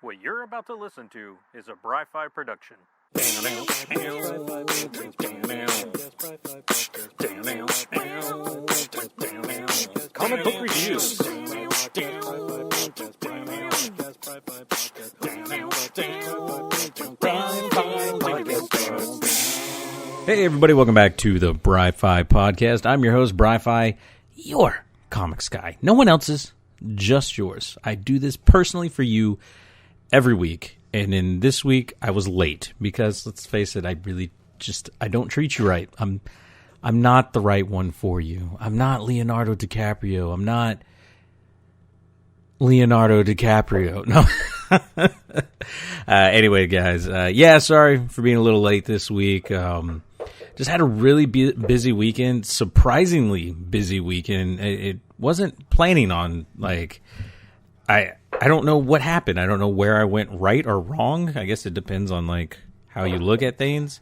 What you're about to listen to is a Bry-Fy production. Comic book reviews. Hey everybody, welcome back to the Bry-Fy podcast. I'm your host, Bry-Fy, your comics guy. No one else's, just yours. I do this personally for you every week, and in this week I was late because, let's face it, I don't treat you right. I'm not the right one for you. I'm not Leonardo DiCaprio. I'm not Leonardo DiCaprio. No. Anyway, guys, sorry for being a little late this week. Just had a really busy weekend, surprisingly busy weekend. It wasn't planning on, I don't know what happened. I don't know where I went right or wrong. I guess it depends on, how you look at things.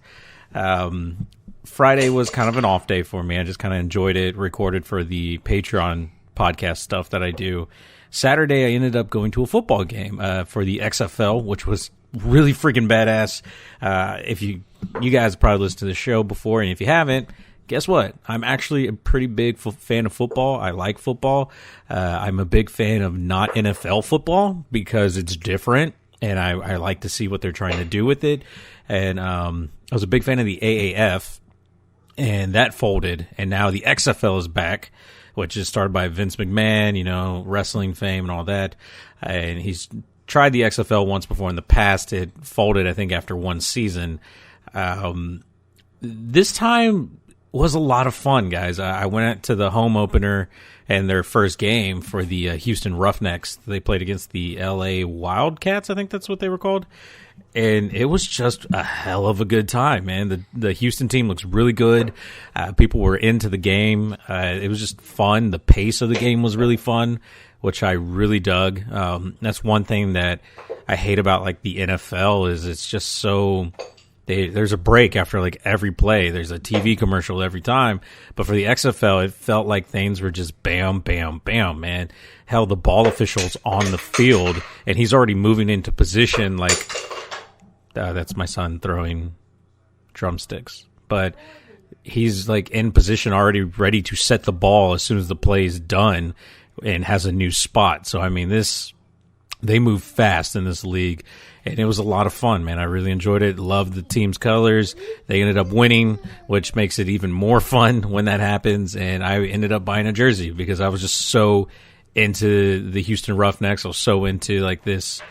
Friday was kind of an off day for me. I just kind of enjoyed it, recorded for the Patreon podcast stuff that I do. Saturday, I ended up going to a football game for the XFL, which was really freaking badass. If you guys probably listened to the show before, and if you haven't, guess what? I'm actually a pretty big fan of football. I like football. I'm a big fan of not NFL football because it's different, and I like to see what they're trying to do with it. And I was a big fan of the AAF, and that folded, and now the XFL is back, which is started by Vince McMahon, wrestling fame and all that. And he's tried the XFL once before in the past. It folded, I think, after one season. This time was a lot of fun, guys. I went to the home opener and their first game for the Houston Roughnecks. They played against the LA Wildcats, I think that's what they were called. And it was just a hell of a good time, man. The Houston team looks really good. People were into the game. It was just fun. The pace of the game was really fun, which I really dug. That's one thing that I hate about the NFL is it's just so... There's a break after every play. There's a TV commercial every time. But for the XFL, it felt like things were just bam, bam, bam, man. Hell, the ball official's on the field, and he's already moving into position. That's my son throwing drumsticks. But he's in position already ready to set the ball as soon as the play is done and has a new spot. So, they move fast in this league, and it was a lot of fun, man. I really enjoyed it. Loved the team's colors. They ended up winning, which makes it even more fun when that happens, and I ended up buying a jersey because I was just so into the Houston Roughnecks. I was so into this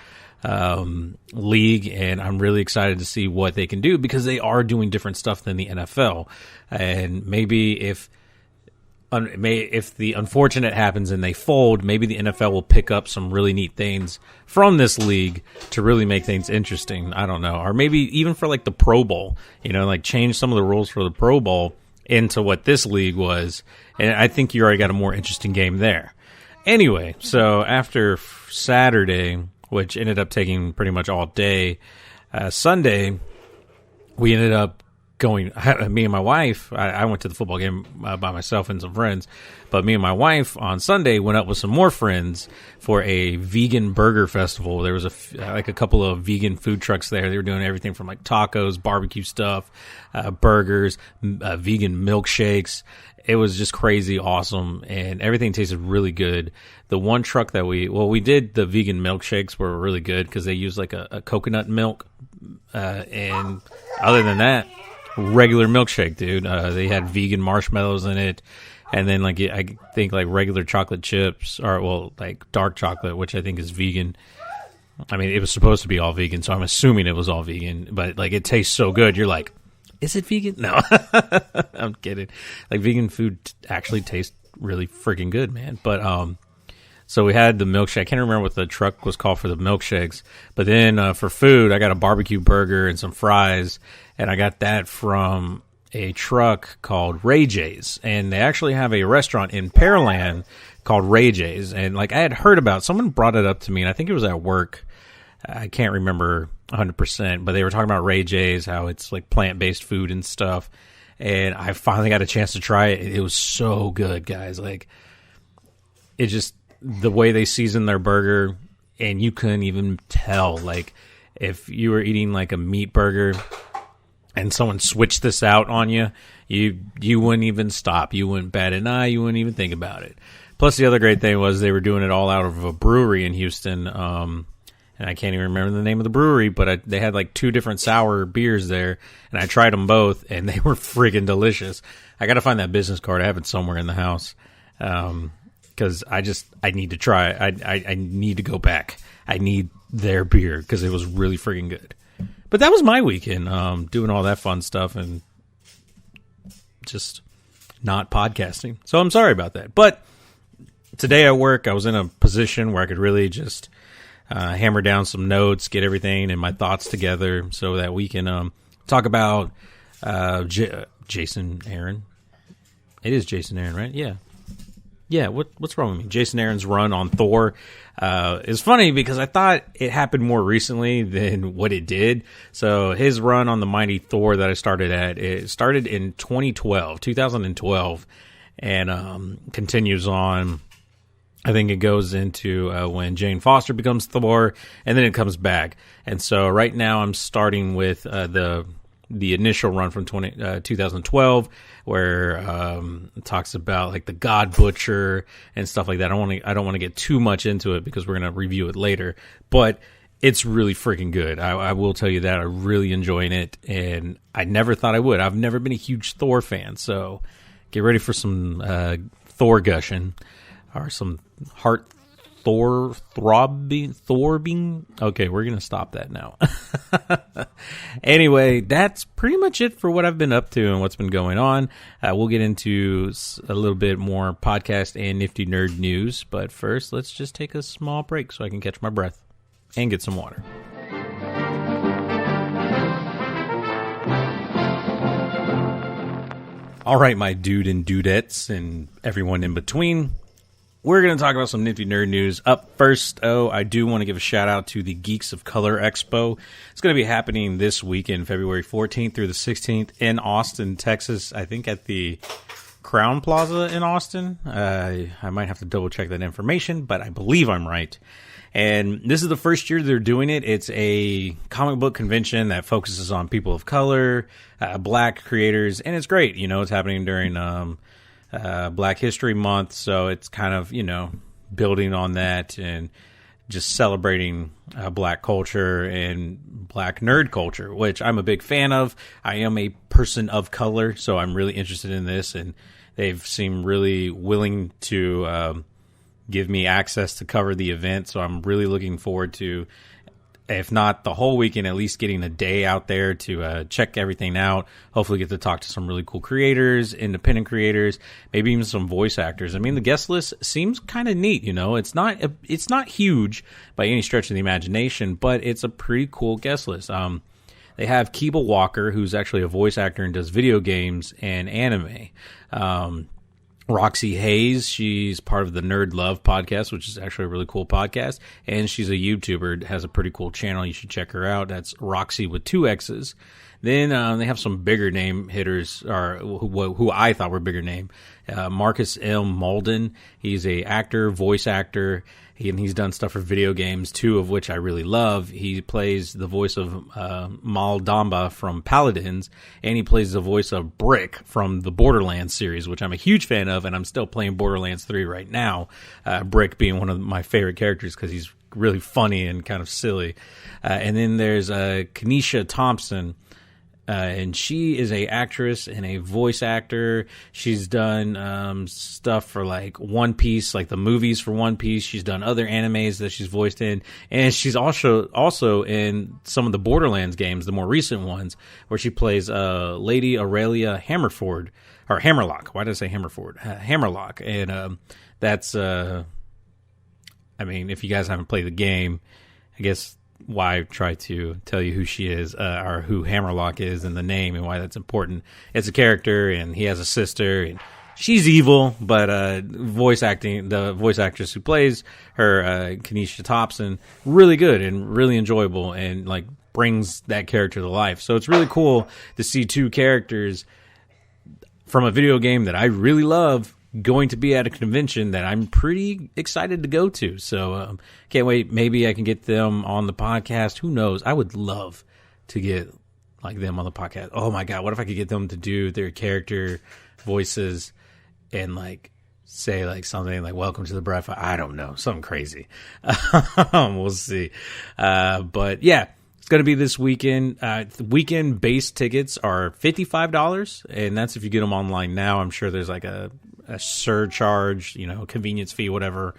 league, and I'm really excited to see what they can do because they are doing different stuff than the NFL. And maybe if the unfortunate happens and they fold, maybe the NFL will pick up some really neat things from this league to really make things interesting. I don't know. Or maybe even for the Pro Bowl, change some of the rules for the Pro Bowl into what this league was. And I think you already got a more interesting game there. Anyway, so after Saturday, which ended up taking pretty much all day, Sunday, we ended up going, me and my wife, I went to the football game by myself and some friends, but me and my wife on Sunday went up with some more friends for a vegan burger festival. There was a couple of vegan food trucks there. They were doing everything from tacos, barbecue stuff, burgers, vegan milkshakes. It was just crazy awesome, and everything tasted really good. The one truck that we did the vegan milkshakes were really good because they used a coconut milk, and other than that, regular milkshake, dude. They had vegan marshmallows in it, and then I think regular chocolate chips, or dark chocolate, which I think is vegan. It was supposed to be all vegan, so I'm assuming it was all vegan. But it tastes so good, you're like, is it vegan? No, I'm kidding. Vegan food actually tastes really freaking good, man. But so we had the milkshake. I can't remember what the truck was called for the milkshakes. But then for food, I got a barbecue burger and some fries. And I got that from a truck called Ray J's. And they actually have a restaurant in Pearland called Ray J's. And I had heard about, someone brought it up to me, and I think it was at work. I can't remember 100%, but they were talking about Ray J's, how it's plant-based food and stuff. And I finally got a chance to try it. It was so good, guys. It just, the way they season their burger, and you couldn't even tell. Like, if you were eating like a meat burger and someone switched this out on you, you wouldn't even stop. You wouldn't bat an eye. You wouldn't even think about it. Plus, the other great thing was they were doing it all out of a brewery in Houston, and I can't even remember the name of the brewery, but they had like 2 different sour beers there, and I tried them both, and they were friggin' delicious. I got to find that business card. I have it somewhere in the house, because I need to try it. I need to go back. I need their beer because it was really friggin' good. But that was my weekend, doing all that fun stuff and just not podcasting. So I'm sorry about that. But today at work, I was in a position where I could really just hammer down some notes, get everything and my thoughts together so that we can talk about Jason Aaron. It is Jason Aaron, right? Yeah. Yeah, what's wrong with me? Jason Aaron's run on Thor is funny because I thought it happened more recently than what it did. So his run on the Mighty Thor that I started at, it started in 2012, and continues on. I think it goes into when Jane Foster becomes Thor, and then it comes back. And so right now I'm starting with the initial run from 2012, where it talks about like the God Butcher and stuff like that. I don't want to get too much into it because we're gonna review it later, but it's really freaking good. I will tell you that I'm really enjoying it, and I never thought I would. I've never been a huge Thor fan, so get ready for some Thor gushing or some heart throbbing. Okay, we're gonna stop that now. Anyway, that's pretty much it for what I've been up to and what's been going on. We'll get into a little bit more podcast and Nifty nerd news, but first let's just take a small break so I can catch my breath and get some water. All right, my dude and dudettes and everyone in between, we're going to talk about some Nifty nerd news. Up first, I do want to give a shout out to the Geeks of Color Expo. It's going to be happening this weekend, February 14th through the 16th in Austin, Texas. I think at the Crown Plaza in Austin. I might have to double check that information, but I believe I'm right. And this is the first year they're doing it. It's a comic book convention that focuses on people of color, black creators, and it's great. You know, it's happening during Black History Month, so it's kind of, you know, building on that and just celebrating black culture and black nerd culture, which I'm a big fan of. I am a person of color, so I'm really interested in this, and they've seemed really willing to give me access to cover the event, so I'm really looking forward to, if not the whole weekend, at least getting a day out there to check everything out. Hopefully get to talk to some really cool creators, independent creators, maybe even some voice actors. I mean, the guest list seems kind of neat, you know. It's not huge by any stretch of the imagination, but it's a pretty cool guest list. They have Keeble Walker, who's actually a voice actor and does video games and anime. Roxy Hayes, she's part of the Nerd Love podcast, which is actually a really cool podcast, and she's a YouTuber, has a pretty cool channel. You should check her out. That's Roxy with 2 X's. Then they have some bigger name hitters, or who I thought were bigger name. Marcus M. Malden, he's a actor, voice actor, and he's done stuff for video games, 2 of which I really love. He plays the voice of Mal Damba from Paladins, and he plays the voice of Brick from the Borderlands series, which I'm a huge fan of, and I'm still playing Borderlands 3 right now. Brick being one of my favorite characters because he's really funny and kind of silly. And then there's Kenesha Thompson, and she is a actress and a voice actor. She's done stuff for like One Piece, like the movies for One Piece. She's done other animes that she's voiced in, and she's also in some of the Borderlands games, the more recent ones, where she plays Lady Aurelia Hammerford, or Hammerlock. Why did I say Hammerford? Hammerlock, and that's I mean, if you guys haven't played the game, I guess why try to tell you who she is, or who Hammerlock is, and the name, and why that's important. It's a character, and he has a sister, and she's evil, but the voice actress who plays her, Kenesha Thompson, really good and really enjoyable, and like brings that character to life. So it's really cool to see 2 characters from a video game that I really love going to be at a convention that I'm pretty excited to go to. So can't wait. Maybe I can get them on the podcast. Who knows? I would love to get like them on the podcast. Oh my God. What if I could get them to do their character voices and like say like something like welcome to the Bry-Fy. I don't know. Something crazy. We'll see. But yeah, it's going to be this weekend. Weekend base tickets are $55, and that's if you get them online now. I'm sure there's like a surcharge, convenience fee, whatever,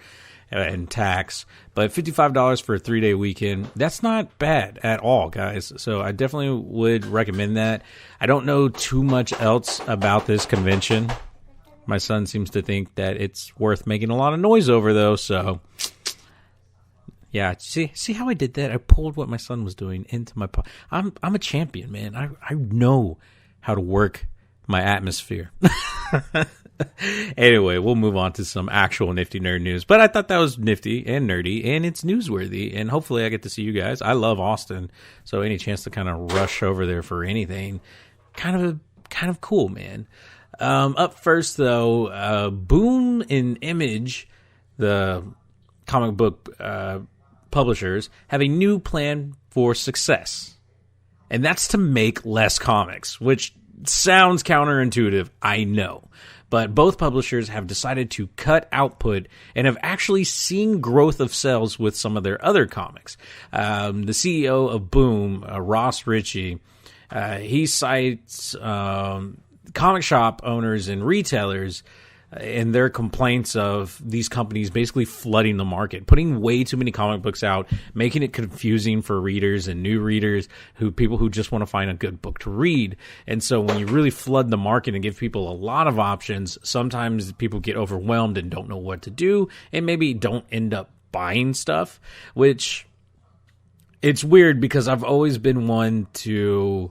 and tax. But $55 for a 3-day weekend, that's not bad at all, guys. So I definitely would recommend that. I don't know too much else about this convention. My son seems to think that it's worth making a lot of noise over, though. So, yeah, see how I did that? I pulled what my son was doing into my pocket. I'm a champion, man. I know how to work my atmosphere. Anyway, we'll move on to some actual Nifty nerd news. But I thought that was nifty and nerdy, and it's newsworthy. And hopefully I get to see you guys. I love Austin, so any chance to kind of rush over there for anything, kind of cool, man. Up first, though, Boom and Image, the comic book publishers, have a new plan for success. And that's to make less comics, which sounds counterintuitive, I know. But both publishers have decided to cut output and have actually seen growth of sales with some of their other comics. The CEO of Boom, Ross Ritchie, he cites comic shop owners and retailers and their complaints of these companies basically flooding the market, putting way too many comic books out, making it confusing for readers and new readers, people who just want to find a good book to read. And so when you really flood the market and give people a lot of options, sometimes people get overwhelmed and don't know what to do and maybe don't end up buying stuff, which it's weird because I've always been one to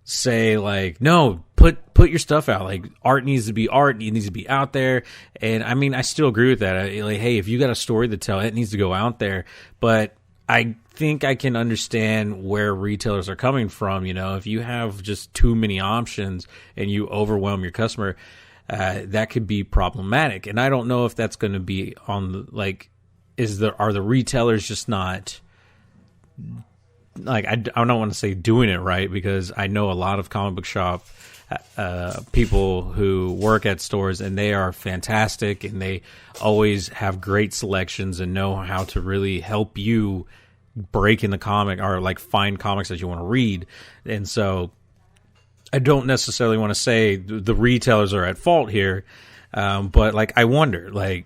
say like, no, put your stuff out. Like art needs to be art. It needs to be out there. And I mean, I still agree with that. Like, hey, if you got a story to tell, it needs to go out there. But I think I can understand where retailers are coming from. If you have just too many options and you overwhelm your customer, that could be problematic. And I don't know if that's going to be on are the retailers just not, like, I don't want to say doing it right, because I know a lot of comic book shop people who work at stores, and they are fantastic, and they always have great selections and know how to really help you break in the comic or like find comics that you want to read. And so I don't necessarily want to say the retailers are at fault here, but like I wonder, like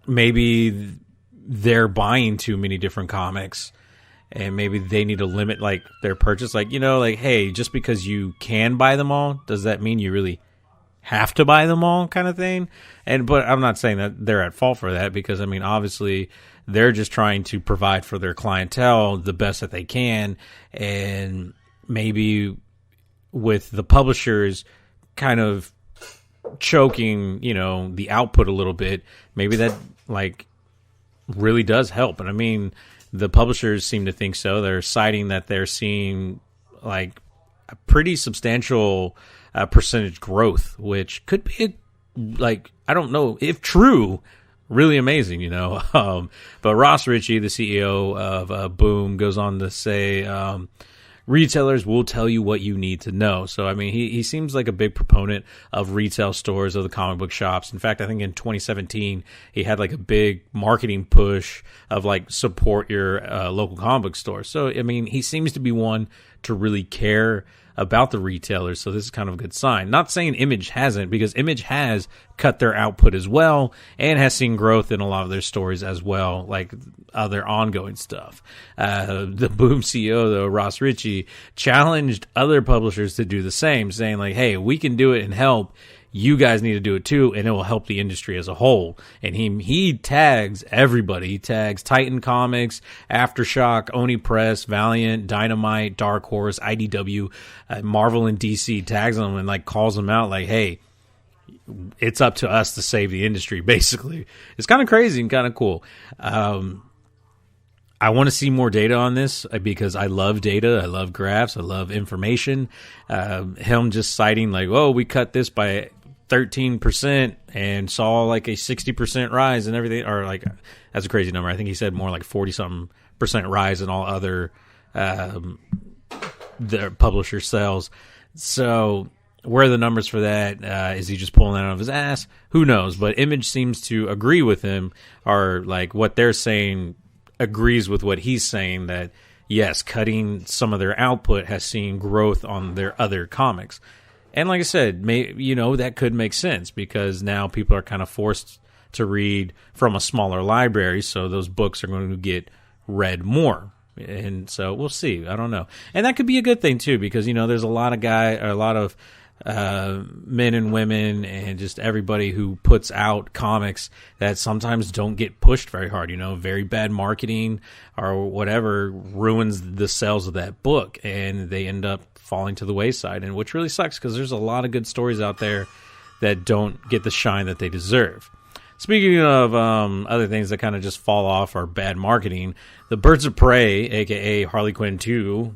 maybe they're buying too many different comics. And maybe they need to limit like their purchase. Like, hey, just because you can buy them all, does that mean you really have to buy them all kind of thing? But I'm not saying that they're at fault for that, because I mean, obviously they're just trying to provide for their clientele the best that they can. And maybe with the publishers kind of choking, the output a little bit, maybe that like really does help. And I mean, the publishers seem to think so. They're citing that they're seeing like a pretty substantial percentage growth, which could be I don't know if true, really amazing, But Ross Ritchie, the CEO of Boom, goes on to say, retailers will tell you what you need to know. So, I mean, he seems like a big proponent of retail stores, of the comic book shops. In fact, I think in 2017, he had like a big marketing push of like support your local comic book store. So, I mean, he seems to be one to really care about the retailers. So this is kind of a good sign. Not saying Image hasn't, because Image has cut their output as well and has seen growth in a lot of their stories as well, like other ongoing stuff. The Boom CEO, though, Ross Ritchie, challenged other publishers to do the same, saying like, hey, we can do it and help. You guys need to do it too, and it will help the industry as a whole. And he tags everybody. He tags Titan Comics, Aftershock, Oni Press, Valiant, Dynamite, Dark Horse, IDW, Marvel, and DC. Tags them and like calls them out like, hey, it's up to us to save the industry, basically. It's kind of crazy and kind of cool. I want to see more data on this because I love data. I love graphs. I love information. Him just citing like, oh, we cut this by 13% and saw like a 60% rise and everything, or like, that's a crazy number. I think he said more like 40-something% rise in all other the publisher sales. So where are the numbers for that? Is he just pulling that out of his ass? Who knows? But Image seems to agree with him, or like what they're saying agrees with what he's saying, that yes, cutting some of their output has seen growth on their other comics. And like I said, that could make sense because now people are kind of forced to read from a smaller library, so those books are going to get read more. And so we'll see. I don't know. And that could be a good thing too, because there's a lot of men and women and just everybody who puts out comics that sometimes don't get pushed very hard. Very bad marketing or whatever ruins the sales of that book, and they end up falling to the wayside, and which really sucks because there's a lot of good stories out there that don't get the shine that they deserve. Speaking of other things that kind of just fall off or bad marketing, the Birds of Prey, a.k.a. Harley Quinn 2,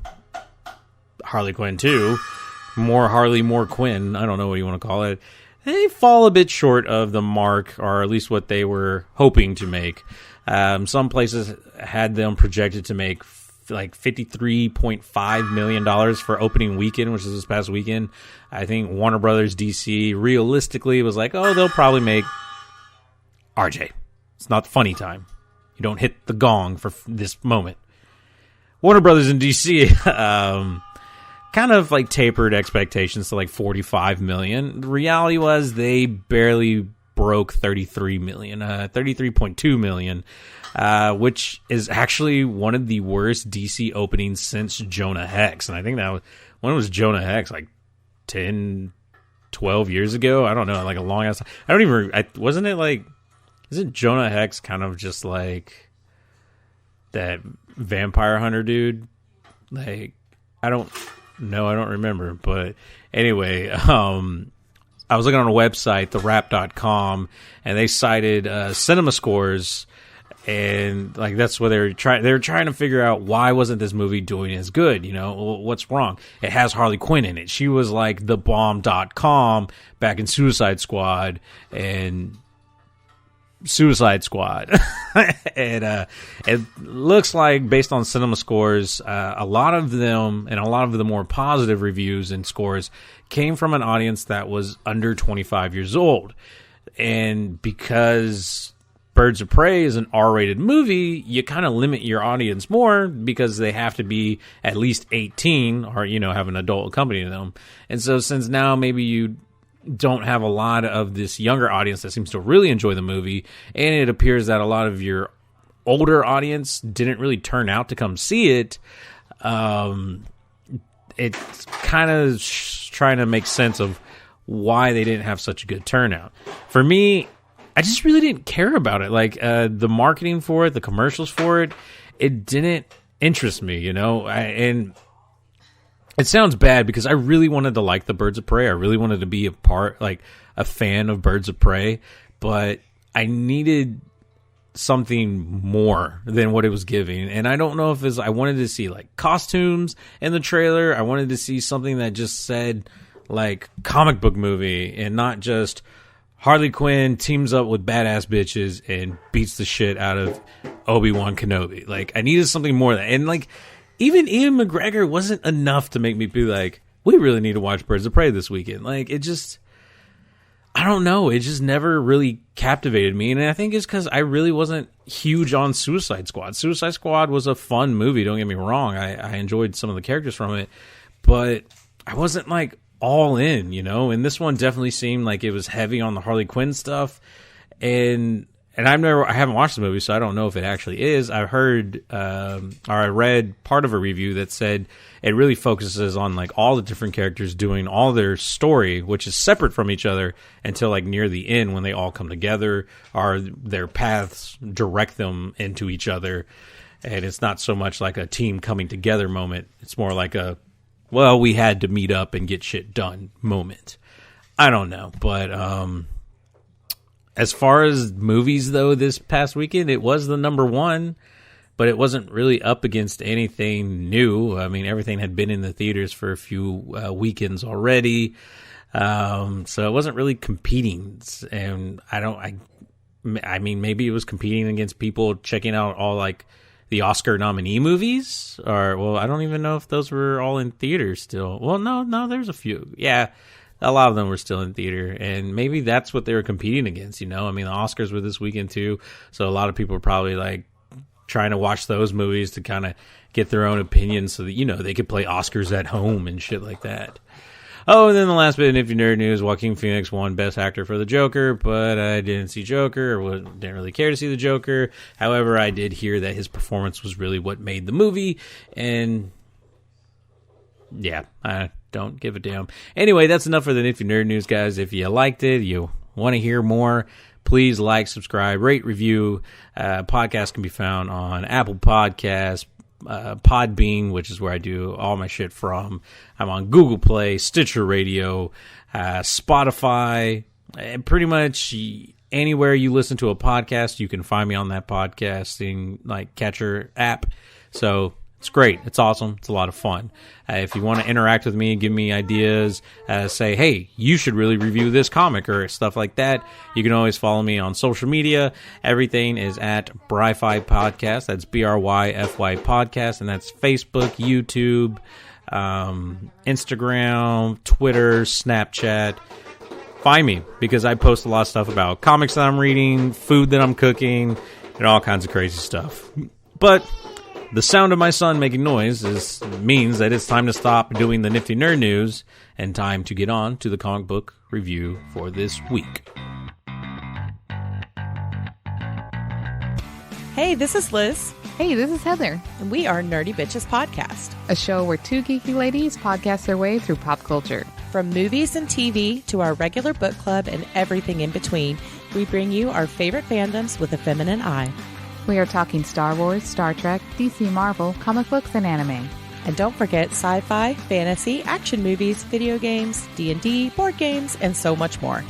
more Harley, more Quinn, I don't know what you want to call it, they fall a bit short of the mark, or at least what they were hoping to make. Some places had them projected to make like $53.5 million for opening weekend, which is this past weekend. I think Warner Brothers DC realistically was like, they'll probably make RJ. It's not the funny time. You don't hit the gong for this moment. Warner Brothers and DC kind of like tapered expectations to like 45 million. The reality was they barely broke 33 million, 33.2 million, which is actually one of the worst DC openings since Jonah Hex. And I think when was Jonah Hex? Like 10, 12 years ago? I don't know, like a long ass time. Wasn't it like, isn't Jonah Hex kind of just like that vampire hunter dude? Like, I don't remember. But anyway, I was looking on a website, therap.com, and they cited cinema scores, and like that's what they were trying to figure out, why wasn't this movie doing as good? What's wrong? It has Harley Quinn in it. She was like the bomb.com back in Suicide Squad and and it looks like, based on cinema scores, a lot of them, and a lot of the more positive reviews and scores, came from an audience that was under 25 years old. And because Birds of Prey is an R-rated movie, you kind of limit your audience more because they have to be at least 18 or have an adult accompanying them. And so since now maybe you don't have a lot of this younger audience that seems to really enjoy the movie, and it appears that a lot of your older audience didn't really turn out to come see it, it's kind of trying to make sense of why they didn't have such a good turnout. For me, I just really didn't care about it. Like, the marketing for it, the commercials for it, it didn't interest me, and it sounds bad because I really wanted to like the Birds of Prey. I really wanted to be a fan of Birds of Prey, but I needed something more than what it was giving. And I don't know if I wanted to see like costumes in the trailer. I wanted to see something that just said like comic book movie and not just Harley Quinn teams up with badass bitches and beats the shit out of Obi-Wan Kenobi. Like, I needed something more than that. And like, even Ian McGregor wasn't enough to make me be like, we really need to watch Birds of Prey this weekend. Like, it just, I don't know. It just never really captivated me. And I think it's because I really wasn't huge on Suicide Squad. Suicide Squad was a fun movie, don't get me wrong. I enjoyed some of the characters from it. But I wasn't like all in, And this one definitely seemed like it was heavy on the Harley Quinn stuff. And I haven't watched the movie, so I don't know if it actually is. I heard, or I read part of a review that said it really focuses on like all the different characters doing all their story, which is separate from each other until like near the end when they all come together, or their paths direct them into each other. And it's not so much like a team coming together moment. It's more like we had to meet up and get shit done moment. I don't know, but, as far as movies, though, this past weekend, it was the number one, but it wasn't really up against anything new. I mean, everything had been in the theaters for a few weekends already. So it wasn't really competing, and I mean, maybe it was competing against people checking out all like the Oscar nominee movies, or well, I don't even know if those were all in theaters still. Well, no, there's a few. Yeah, a lot of them were still in theater, and maybe that's what they were competing against. I mean, the Oscars were this weekend too, so a lot of people were probably like trying to watch those movies to kind of get their own opinions, so that they could play Oscars at home and shit like that. Oh, and then the last bit of Nifty Nerd News, Joaquin Phoenix won Best Actor for The Joker, but I didn't see Joker, or didn't really care to see The Joker. However, I did hear that his performance was really what made the movie, and yeah, I don't give a damn. Anyway, that's enough for the Nifty Nerd News, guys. If you liked it, you want to hear more, please like, subscribe, rate, review. Podcast can be found on Apple Podcasts, Podbean, which is where I do all my shit from. I'm on Google Play, Stitcher Radio, Spotify, and pretty much anywhere you listen to a podcast, you can find me on that podcasting like catcher app. So it's great. It's awesome. It's a lot of fun. If you want to interact with me, give me ideas, say, hey, you should really review this comic or stuff like that, you can always follow me on social media. Everything is at Bry-Fy Podcast. That's Bryfy Podcast, and that's Facebook, YouTube, Instagram, Twitter, Snapchat. Find me, because I post a lot of stuff about comics that I'm reading, food that I'm cooking, and all kinds of crazy stuff. But the sound of my son making noise means that it's time to stop doing the Nifty Nerd News and time to get on to the comic book review for this week. Hey, this is Liz. Hey, this is Heather. And we are Nerdy Bitches Podcast, a show where two geeky ladies podcast their way through pop culture. From movies and TV to our regular book club and everything in between, we bring you our favorite fandoms with a feminine eye. We are talking Star Wars, Star Trek, DC, Marvel, comic books, and anime. And don't forget sci-fi, fantasy, action movies, video games, D&D, board games, and so much more.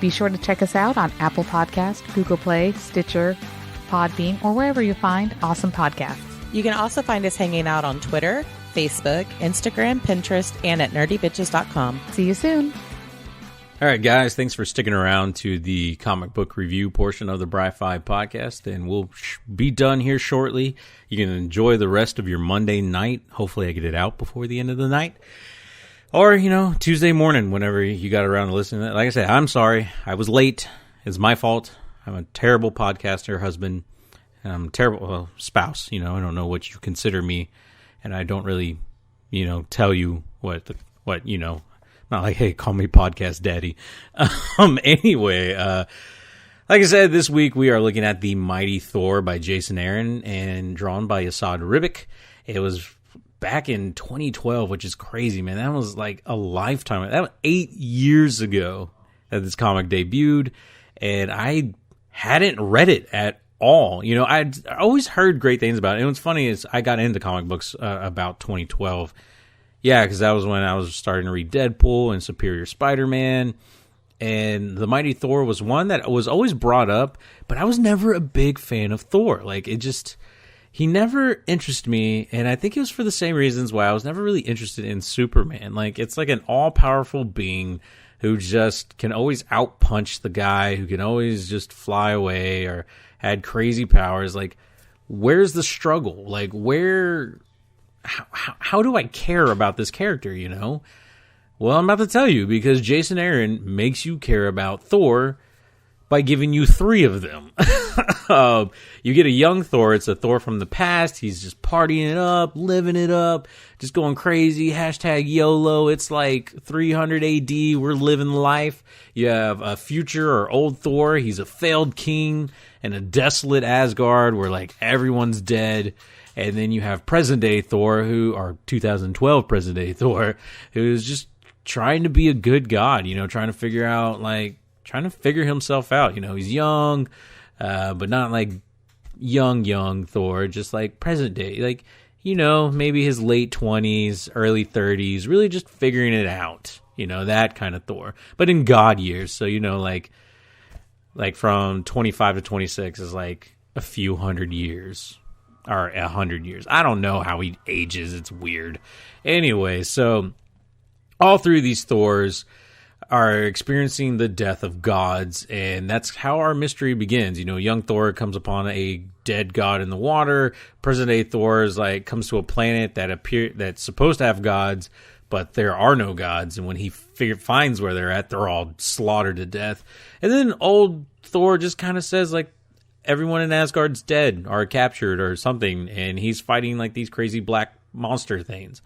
Be sure to check us out on Apple Podcast, Google Play, Stitcher, Podbean, or wherever you find awesome podcasts. You can also find us hanging out on Twitter, Facebook, Instagram, Pinterest, and at nerdybitches.com. See you soon. All right, guys, thanks for sticking around to the comic book review portion of the Bry-Fy podcast, and we'll be done here shortly. You can enjoy the rest of your Monday night. Hopefully I get it out before the end of the night. Or, Tuesday morning, whenever you got around to listening to it. Like I said, I'm sorry. I was late. It's my fault. I'm a terrible podcaster, husband, and I'm a terrible spouse. I don't know what you consider me, and I don't really, tell you what. Not like, hey, call me podcast daddy. Anyway, like I said, this week we are looking at The Mighty Thor by Jason Aaron and drawn by Esad Ribic. It was back in 2012, which is crazy, man. That was like a lifetime. That was 8 years ago that this comic debuted, and I hadn't read it at all. I'd always heard great things about it. And what's funny is I got into comic books about 2012. Yeah, because that was when I was starting to read Deadpool and Superior Spider-Man, and The Mighty Thor was one that was always brought up, but I was never a big fan of Thor. Like, he never interested me, and I think it was for the same reasons why I was never really interested in Superman. Like, it's like an all-powerful being who just can always outpunch the guy, who can always just fly away or had crazy powers. Like, where's the struggle? Like, how do I care about this character, Well, I'm about to tell you, because Jason Aaron makes you care about Thor by giving you 3 of them. You get a young Thor. It's a Thor from the past. He's just partying it up, living it up, just going crazy. Hashtag YOLO. It's like 300 AD. We're living life. You have a future or old Thor. He's a failed king in a desolate Asgard where like everyone's dead. And then you have present-day Thor, or 2012 present-day Thor, who's just trying to be a good god, trying to figure himself out. He's young, but not like young Thor, just like present-day. Like, maybe his late 20s, early 30s, really just figuring it out. That kind of Thor. But in god years, so, like from 25 to 26 is like a few hundred years. Or 100 years. I don't know how he ages. It's weird. Anyway, so all 3 of these Thors are experiencing the death of gods, and that's how our mystery begins. You know, young Thor comes upon a dead god in the water. Present-day Thor is comes to a planet that's supposed to have gods, but there are no gods, and when he finds where they're at, they're all slaughtered to death. And then old Thor just kind of says, everyone in Asgard's dead or captured or something, and he's fighting these crazy black monster things.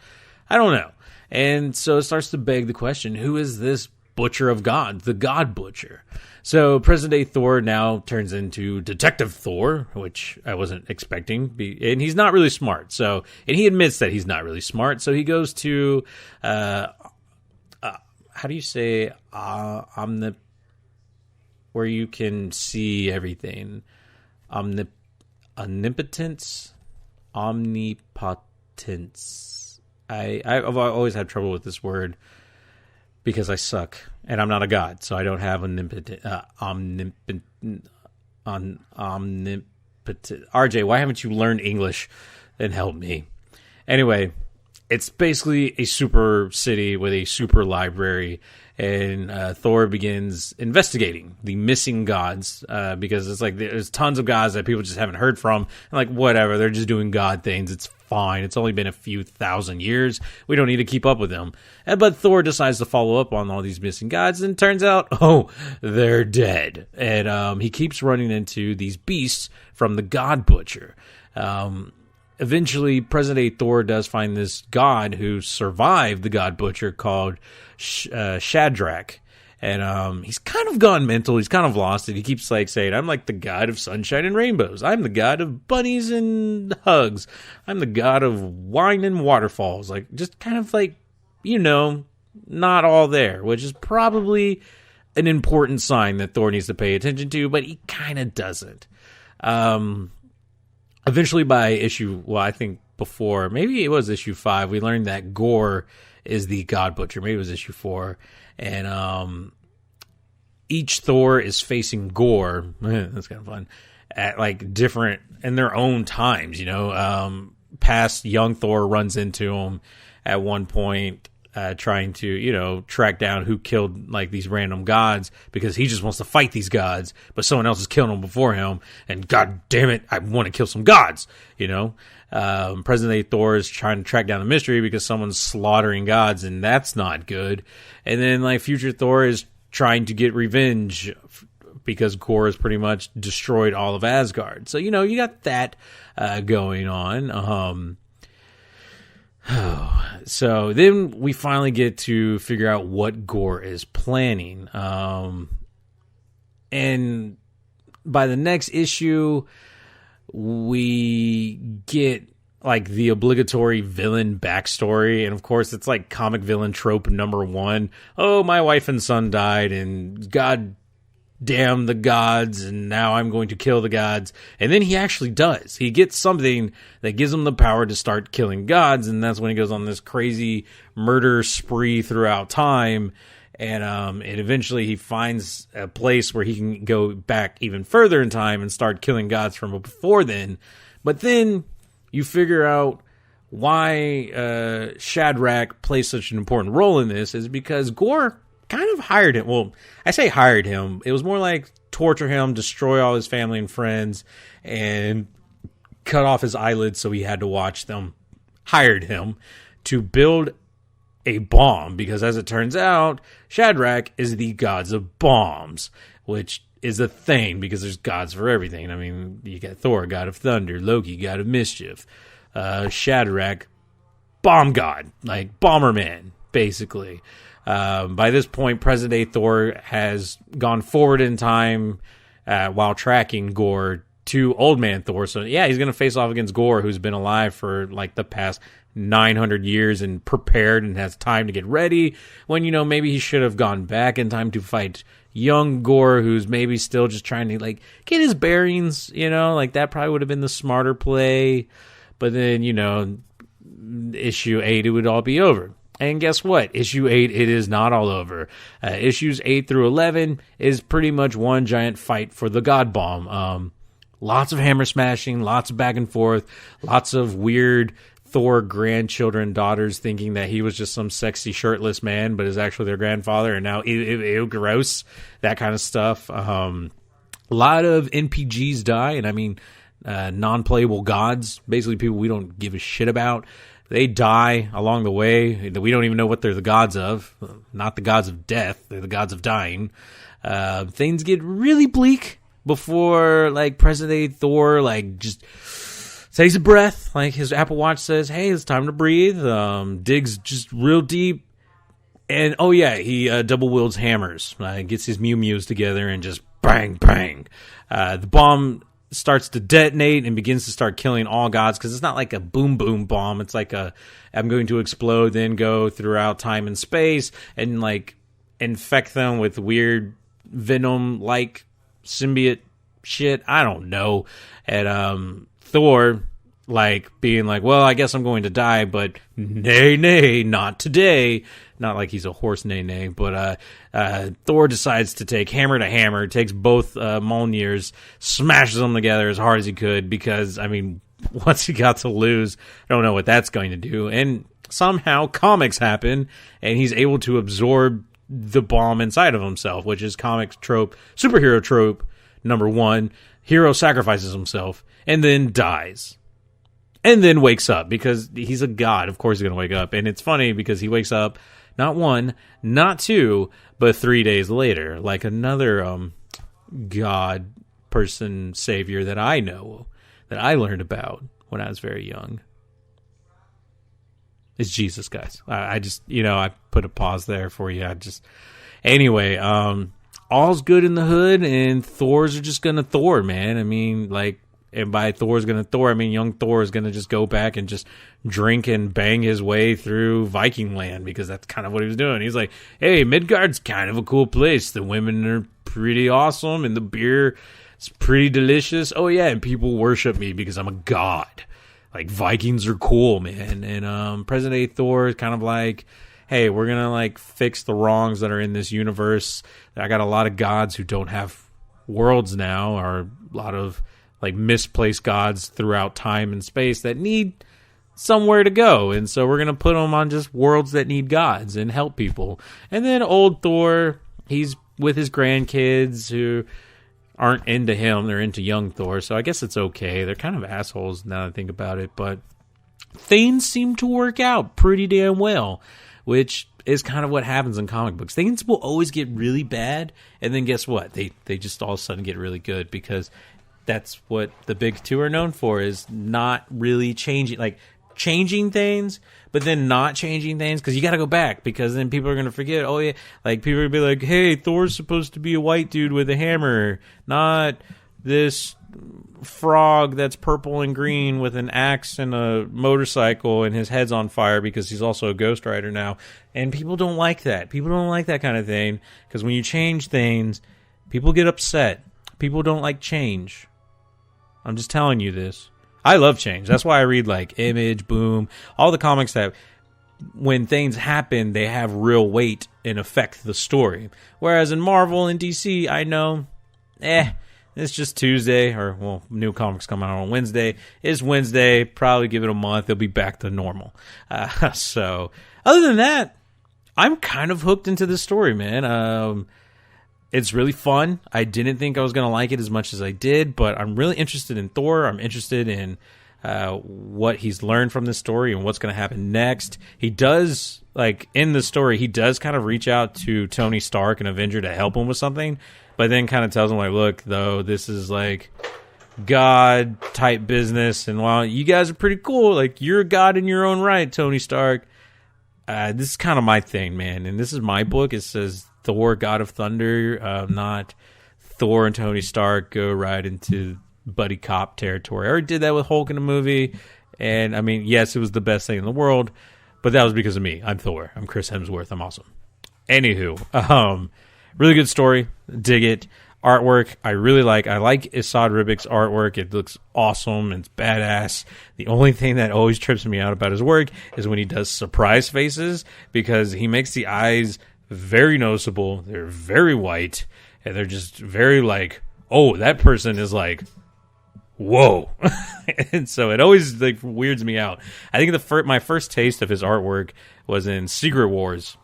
I don't know. And so it starts to beg the question, who is this butcher of gods, the god butcher? So present-day Thor now turns into Detective Thor, which I wasn't expecting, and he's not really smart. So, and he admits that he's not really smart. So he goes to, how do you say, where you can see everything, omnipotence. I've always had trouble with this word because I suck and I'm not a god, so I don't have omnipotent. RJ, why haven't you learned English and helped me? Anyway, it's basically a super city with a super library, and Thor begins investigating the missing gods because it's there's tons of gods that people just haven't heard from, and whatever, they're just doing god things. It's fine. It's only been a few thousand years. We don't need to keep up with them. But Thor decides to follow up on all these missing gods, and turns out, they're dead. And he keeps running into these beasts from the God Butcher. Eventually, present-day Thor does find this god who survived the God Butcher called Shadrach. And he's kind of gone mental. He's kind of lost it. He keeps saying, I'm the god of sunshine and rainbows. I'm the god of bunnies and hugs. I'm the god of wine and waterfalls. Just kind of not all there, which is probably an important sign that Thor needs to pay attention to, but he kind of doesn't. Eventually by I think before, maybe it was issue 5, we learned that Gore is the God Butcher. Maybe it was issue 4. And each Thor is facing Gore. That's kind of fun. At different in their own times, past young Thor runs into him at one point, trying to, track down who killed these random gods, because he just wants to fight these gods, but someone else is killing them before him, and god damn it, I want to kill some gods, Present-day Thor is trying to track down the mystery because someone's slaughtering gods, and that's not good. And then future Thor is trying to get revenge because Gore has pretty much destroyed all of Asgard. So, you got that going on. So then we finally get to figure out what Gore is planning. And by the next issue, we get the obligatory villain backstory. And of course, it's comic villain trope number 1. Oh, my wife and son died, and God damn the gods, and now I'm going to kill the gods. And then he actually does. He gets something that gives him the power to start killing gods, and that's when he goes on this crazy murder spree throughout time. And eventually he finds a place where he can go back even further in time and start killing gods from before then. But then you figure out why Shadrach plays such an important role in this is because Gore kind of hired him. Well, I say hired him. It was more torture him, destroy all his family and friends, and cut off his eyelids so he had to watch them. Hired him to build a bomb, because as it turns out, Shadrach is the gods of bombs, which is a thing because there's gods for everything. I mean, you got Thor, god of thunder, Loki, god of mischief, Shadrach, bomb god, Bomberman, basically. By this point, present-day Thor has gone forward in time while tracking Gore to Old Man Thor. So, yeah, he's going to face off against Gore, who's been alive for, the past 900 years and prepared and has time to get ready, when, maybe he should have gone back in time to fight young Gore, who's maybe still just trying to, get his bearings, that probably would have been the smarter play. But then, issue 8, it would all be over. And guess what? Issue 8, it is not all over. Issues 8 through 11 is pretty much one giant fight for the God Bomb. Lots of hammer smashing, lots of back and forth, lots of weird Thor grandchildren, daughters, thinking that he was just some sexy shirtless man, but is actually their grandfather, and now ew, gross, that kind of stuff. A lot of NPGs die, and I mean non-playable gods, basically people we don't give a shit about. They die along the way. We don't even know what they're the gods of. Not the gods of death. They're the gods of dying. Things get really bleak before, like, present-day Thor, like, just takes a breath. Like, his Apple Watch says, hey, it's time to breathe. Digs just real deep. And, oh, yeah, he double wields hammers. Gets his Mew Mews together and just bang, bang. The bomb starts to detonate and begins to start killing all gods, because it's not like a boom boom bomb. It's like I'm going to explode, then go throughout time and space and like infect them with weird venom like symbiote shit. I don't know. And Thor, like, being like, well, I guess I'm going to die, but nay, not today. Not like he's a horse, nay, but Thor decides to take hammer to hammer, takes both Mjolnirs, smashes them together as hard as he could, because, I mean, what's he got to lose? I don't know what that's going to do. And somehow comics happen, and he's able to absorb the bomb inside of himself, which is comics trope, superhero trope number one. Hero sacrifices himself and then dies. And then wakes up, because he's a god. Of course he's going to wake up. And it's funny because he wakes up not one, not two, but 3 days later, like another god person savior that I know, that I learned about when I was very young. It's Jesus, guys. I just, I put a pause there for you. Anyway, all's good in the hood, and Thors are just going to Thor, man. I mean, like, and by Thor's going to Thor, I mean young Thor is going to just go back and just drink and bang his way through Viking land, because that's kind of what he was doing. He's like, hey, Midgard's kind of a cool place. The women are pretty awesome, and the beer is pretty delicious. Oh, yeah, and people worship me because I'm a god. Like, Vikings are cool, man. And present-day Thor is kind of like, hey, we're going to, like, fix the wrongs that are in this universe. I got a lot of gods who don't have worlds now, or a lot of like misplaced gods throughout time and space that need somewhere to go. And so we're going to put them on just worlds that need gods and help people. And then old Thor, he's with his grandkids who aren't into him. They're into young Thor. So I guess it's okay. They're kind of assholes now that I think about it. But things seem to work out pretty damn well, which is kind of what happens in comic books. Things will always get really bad. And then guess what? They just all of a sudden get really good, because that's what the big two are known for, is not really changing things, but then not changing things, because you got to go back, because then people are going to forget. Oh, yeah. Like, people are going to be like, hey, Thor's supposed to be a white dude with a hammer, not this frog that's purple and green with an axe and a motorcycle and his head's on fire because he's also a Ghost Rider now. And people don't like that. People don't like that kind of thing, because when you change things, people get upset. People don't like change. I'm just telling you this. I love change. That's why I read like Image, Boom, all the comics that when things happen, they have real weight and affect the story. Whereas in Marvel and DC, I know, it's just Tuesday, or, well, new comics come out on Wednesday. It's Wednesday. Probably give it a month. They'll be back to normal. So other than that, I'm kind of hooked into this story, man. It's really fun. I didn't think I was going to like it as much as I did, but I'm really interested in Thor. I'm interested in what he's learned from this story and what's going to happen next. He does, like, in the story, he does kind of reach out to Tony Stark, an Avenger, to help him with something, but then kind of tells him, like, look, though, this is, like, God-type business, and while you guys are pretty cool, like, you're a god in your own right, Tony Stark, this is kind of my thing, man, and this is my book. It says Thor, God of Thunder, not Thor and Tony Stark go right into buddy cop territory. I already did that with Hulk in the movie, and I mean, yes, it was the best thing in the world, but that was because of me. I'm Thor. I'm Chris Hemsworth. I'm awesome. Anywho, really good story. Dig it. Artwork, I really like. I like Esad Ribic's artwork. It looks awesome. It's badass. The only thing that always trips me out about his work is when he does surprise faces, because he makes the eyes very noticeable. They're very white, and they're just very like, oh, that person is like, whoa. And so it always like weirds me out. I think my first taste of his artwork was in Secret Wars.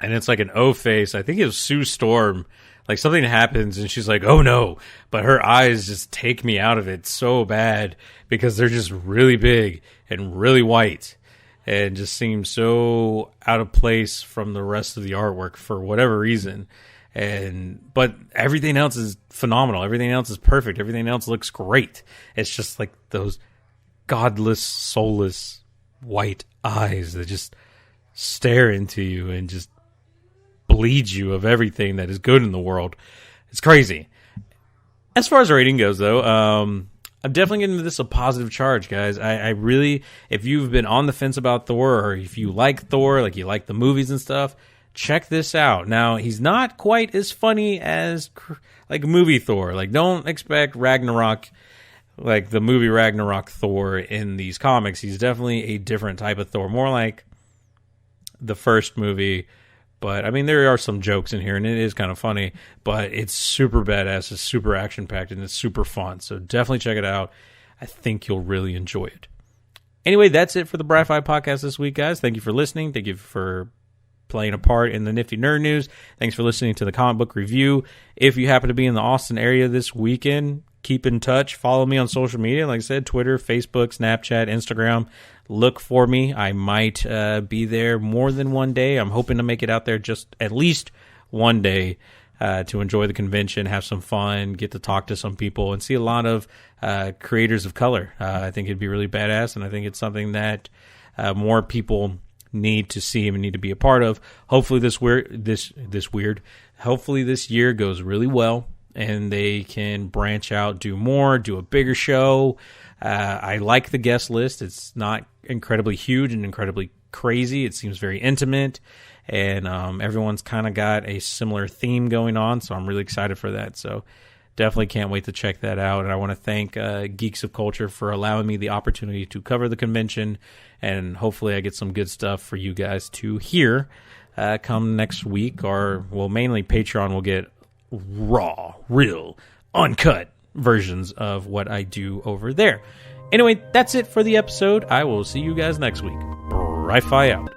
And it's like an O face. I think it was Sue Storm. Like something happens and she's like, oh no. But her eyes just take me out of it so bad because they're just really big and really white. And just seem so out of place from the rest of the artwork for whatever reason. But everything else is phenomenal. Everything else is perfect. Everything else looks great. It's just like those godless, soulless, white eyes that just stare into you and just bleed you of everything that is good in the world. It's crazy. As far as rating goes, though, I'm definitely giving this a positive charge, guys. I really, if you've been on the fence about Thor, or if you like Thor, like you like the movies and stuff, check this out. Now, he's not quite as funny as like movie Thor. Like, don't expect Ragnarok, like the movie Ragnarok Thor in these comics. He's definitely a different type of Thor, more like the first movie. But, I mean, there are some jokes in here, and it is kind of funny. But it's super badass, it's super action-packed, and it's super fun. So definitely check it out. I think you'll really enjoy it. Anyway, that's it for the Bry-Fy podcast this week, guys. Thank you for listening. Thank you for playing a part in the Nifty Nerd News. Thanks for listening to the comic book review. If you happen to be in the Austin area this weekend, keep in touch. Follow me on social media. Like I said, Twitter, Facebook, Snapchat, Instagram. Look for me. I might be there more than one day. I'm hoping to make it out there just at least one day to enjoy the convention, have some fun, get to talk to some people, and see a lot of creators of color. I think it'd be really badass, and I think it's something that more people need to see and need to be a part of. Hopefully hopefully this year goes really well, and they can branch out, do more, do a bigger show. I like the guest list. It's not incredibly huge and incredibly crazy. It seems very intimate, and everyone's kind of got a similar theme going on, so I'm really excited for that. So definitely can't wait to check that out. And I want to thank Geeks of Culture for allowing me the opportunity to cover the convention, and hopefully I get some good stuff for you guys to hear come next week, or, well, mainly Patreon will get raw, real, uncut versions of what I do over there. Anyway, that's it for the episode. I will see you guys next week. Bry-Fy out.